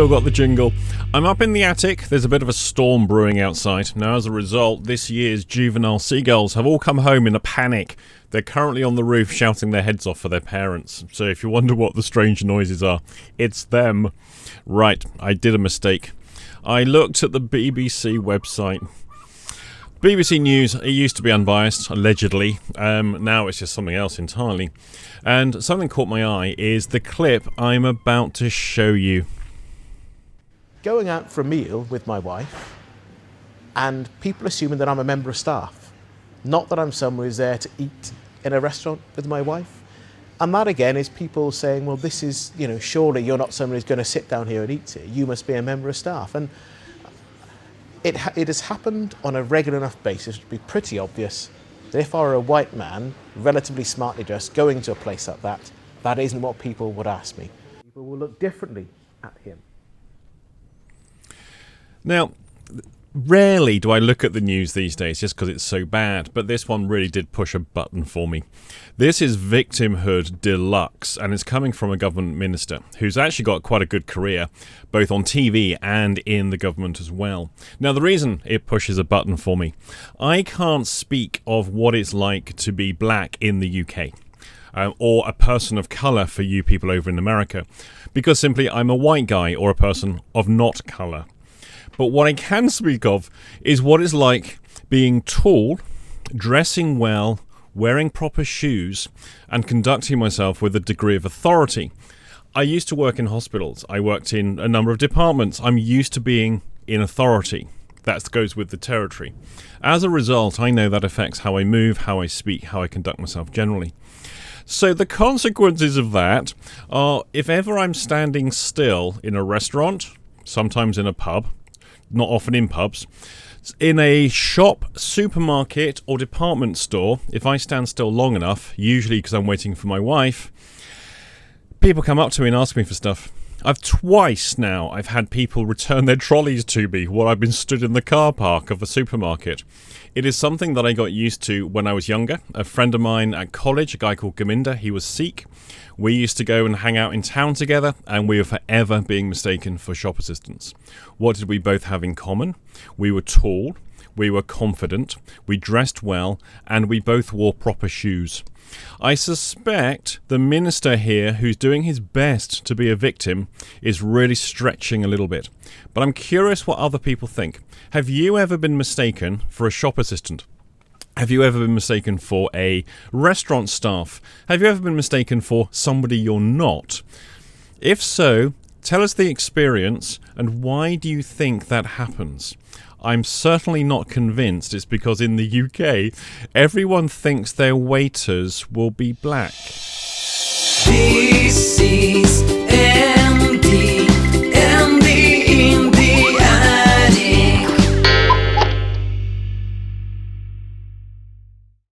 still got the jingle. I'm up in the attic. There's a bit of a storm brewing outside. Now, as a result, this year's juvenile seagulls have all come home in a panic. They're currently on the roof shouting their heads off for their parents. So if you wonder what the strange noises are, it's them. Right, I did a mistake. I looked at the BBC website. BBC News, it used to be unbiased, allegedly. Now it's just something else entirely. And something caught my eye is the clip I'm about to show you. Going out for a meal with my wife and people assuming that I'm a member of staff. Not that I'm someone who's there to eat in a restaurant with my wife. And that again is people saying, well, this is, surely you're not someone who's going to sit down here and eat here. You must be a member of staff. And it has happened on a regular enough basis to be pretty obvious that if I were a white man, relatively smartly dressed, going to a place like that, that isn't what people would ask me. People will look differently at him. Now, rarely do I look at the news these days just because it's so bad, but this one really did push a button for me. This is victimhood deluxe, and it's coming from a government minister who's actually got quite a good career, both on TV and in the government as well. Now, the reason it pushes a button for me, I can't speak of what it's like to be black in the UK. Or a person of colour for you people over in America, because simply I'm a white guy or a person of not colour. But what I can speak of is what it's like being tall, dressing well, wearing proper shoes, and conducting myself with a degree of authority. I used to work in hospitals. I worked in a number of departments. I'm used to being in authority. That goes with the territory. As a result, I know that affects how I move, how I speak, how I conduct myself generally. So the consequences of that are, if ever I'm standing still in a restaurant, sometimes in a pub, not often in pubs, in a shop, supermarket or department store, if I stand still long enough, usually because I'm waiting for my wife, people come up to me and ask me for stuff. Twice now I've had people return their trolleys to me while I've been stood in the car park of a supermarket. It is something that I got used to when I was younger. A friend of mine at college, a guy called Govt Minister, he was Sikh. We used to go and hang out in town together, and we were forever being mistaken for shop assistants. What did we both have in common? We were tall, we were confident, we dressed well, and we both wore proper shoes. I suspect the minister here, who's doing his best to be a victim, is really stretching a little bit. But I'm curious what other people think. Have you ever been mistaken for a shop assistant? Have you ever been mistaken for a restaurant staff? Have you ever been mistaken for somebody you're not? If so, tell us the experience and why do you think that happens? I'm certainly not convinced it's because in the UK, everyone thinks their waiters will be black. This is